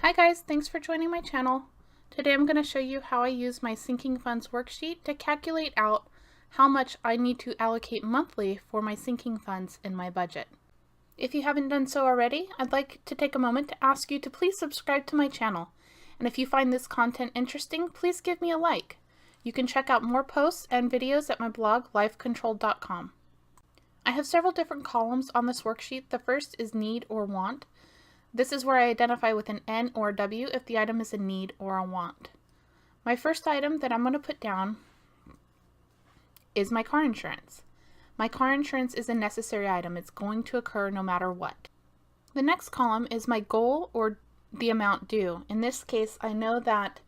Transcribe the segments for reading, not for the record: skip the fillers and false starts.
Hi guys, thanks for joining my channel. Today I'm going to show you how I use my sinking funds worksheet to calculate out how much I need to allocate monthly for my sinking funds in my budget. If you haven't done so already, I'd like to take a moment to ask you to please subscribe to my channel. And if you find this content interesting, please give me a like. You can check out more posts and videos at my blog, lifecontrolled.com. I have several different columns on this worksheet. The first is need or want. This is where I identify with an N or a W if the item is a need or a want. My first item that I'm going to put down is my car insurance. My car insurance is a necessary item. It's going to occur no matter what. The next column is my goal or the amount due. In this case, I know that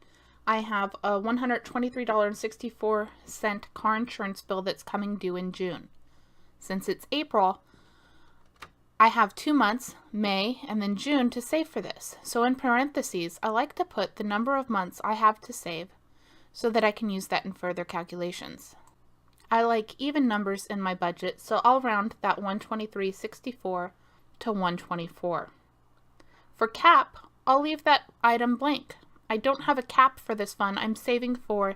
I have a $123.64 car insurance bill that's coming due in June. Since it's April, I have 2 months, May and then June, to save for this. So in parentheses, I like to put the number of months I have to save so that I can use that in further calculations. I like even numbers in my budget, so I'll round that $123.64 to $124. For cap, I'll leave that item blank. I don't have a cap for this fund. I'm saving for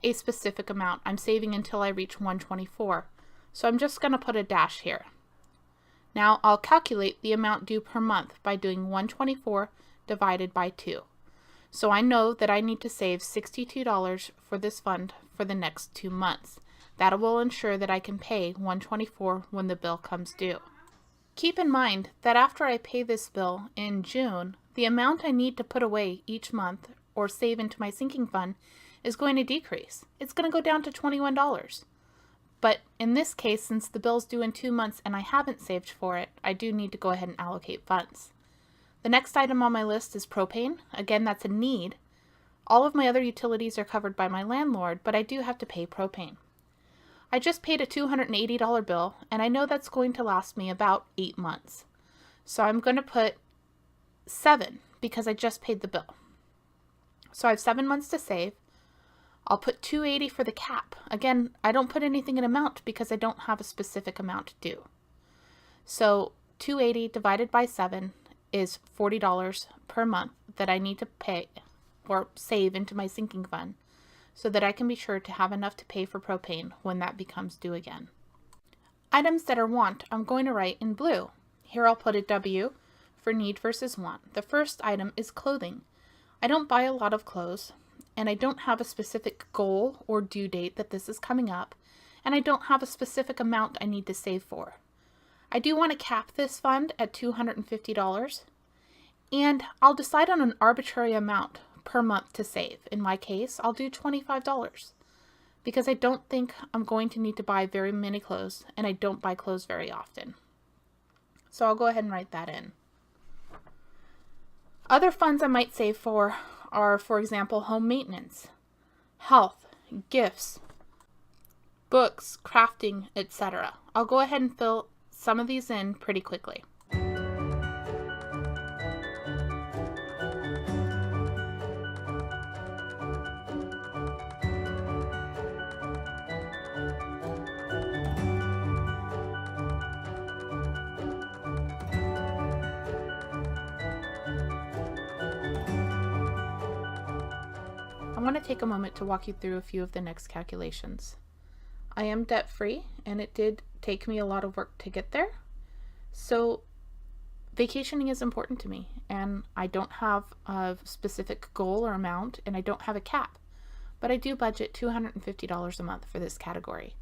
a specific amount. I'm saving until I reach $124. So I'm just going to put a dash here. Now I'll calculate the amount due per month by doing 124 divided by 2. So I know that I need to save $62 for this fund for the next 2 months. That will ensure that I can pay 124 when the bill comes due. Keep in mind that after I pay this bill in June, the amount I need to put away each month or save into my sinking fund is going to decrease. It's going to go down to $21. But in this case, since the bill's due in 2 months and I haven't saved for it, I do need to go ahead and allocate funds. The next item on my list is propane. Again, that's a need. All of my other utilities are covered by my landlord, but I do have to pay propane. I just paid a $280 bill, and I know that's going to last me about 8 months. So I'm going to put 7 because I just paid the bill. So I have 7 months to save. I'll put $280 for the cap. Again, I don't put anything in amount because I don't have a specific amount due. So $280 divided by 7 is $40 per month that I need to pay or save into my sinking fund so that I can be sure to have enough to pay for propane when that becomes due again. Items that are want, I'm going to write in blue. Here I'll put a W for need versus want. The first item is clothing. I don't buy a lot of clothes, and I don't have a specific goal or due date that this is coming up, and I don't have a specific amount I need to save for. I do want to cap this fund at $250, and I'll decide on an arbitrary amount per month to save. In my case, I'll do $25 because I don't think I'm going to need to buy very many clothes, and I don't buy clothes very often. So I'll go ahead and write that in. Other funds I might save for are, for example, home maintenance, health, gifts, books, crafting, etc. I'll go ahead and fill some of these in pretty quickly. I want to take a moment to walk you through a few of the next calculations. I am debt-free, and it did take me a lot of work to get there. So vacationing is important to me, and I don't have a specific goal or amount, and I don't have a cap, but I do budget $250 a month for this category.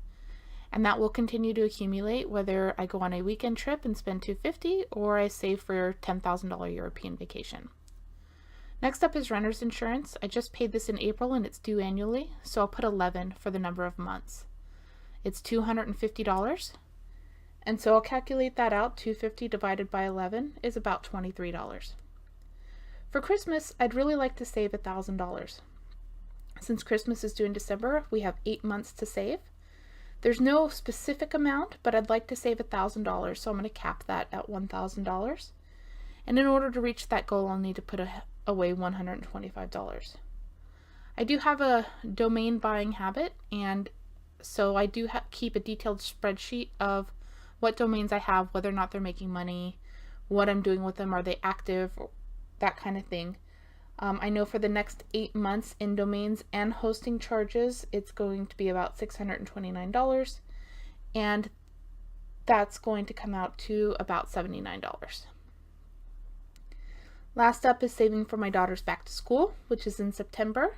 And that will continue to accumulate whether I go on a weekend trip and spend $250 or I save for a $10,000 European vacation. Next up is renter's insurance. I just paid this in April and it's due annually, so I'll put 11 for the number of months. It's $250, and so I'll calculate that out. $250 divided by 11 is about $23. For Christmas, I'd really like to save $1,000. Since Christmas is due in December, we have 8 months to save. There's no specific amount, but I'd like to save $1,000, so I'm going to cap that at $1,000. And in order to reach that goal, I'll need to put away $125. I do have a domain buying habit, and so I do keep a detailed spreadsheet of what domains I have, whether or not they're making money, what I'm doing with them, are they active, that kind of thing. I know for the next 8 months in domains and hosting charges, it's going to be about $629, and that's going to come out to about $79. Last up is saving for my daughter's back to school, which is in September.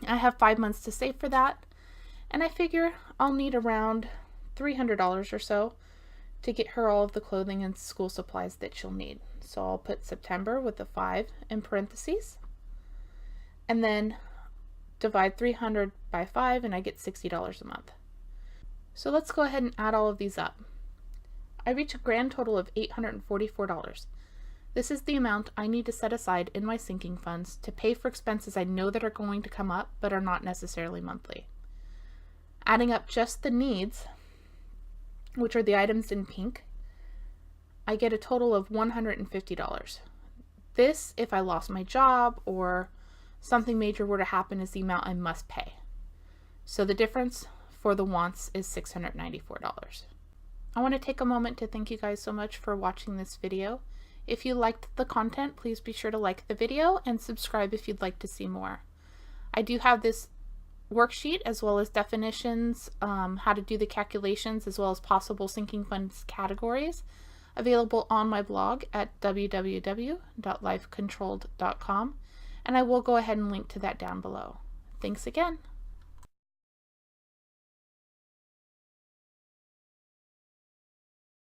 I have 5 months to save for that, and I figure I'll need around $300 or so to get her all of the clothing and school supplies that she'll need. So I'll put September with a 5 in parentheses, and then divide 300 by 5, and I get $60 a month. So let's go ahead and add all of these up. I reach a grand total of $844. This is the amount I need to set aside in my sinking funds to pay for expenses I know that are going to come up but are not necessarily monthly. Adding up just the needs, which are the items in pink, I get a total of $150. This, if I lost my job or something major were to happen, is the amount I must pay. So the difference for the wants is $694. I want to take a moment to thank you guys so much for watching this video. If you liked the content, please be sure to like the video and subscribe if you'd like to see more. I do have this worksheet as well as definitions, how to do the calculations, as well as possible sinking funds categories available on my blog at www.lifecontrolled.com, and I will go ahead and link to that down below. Thanks again.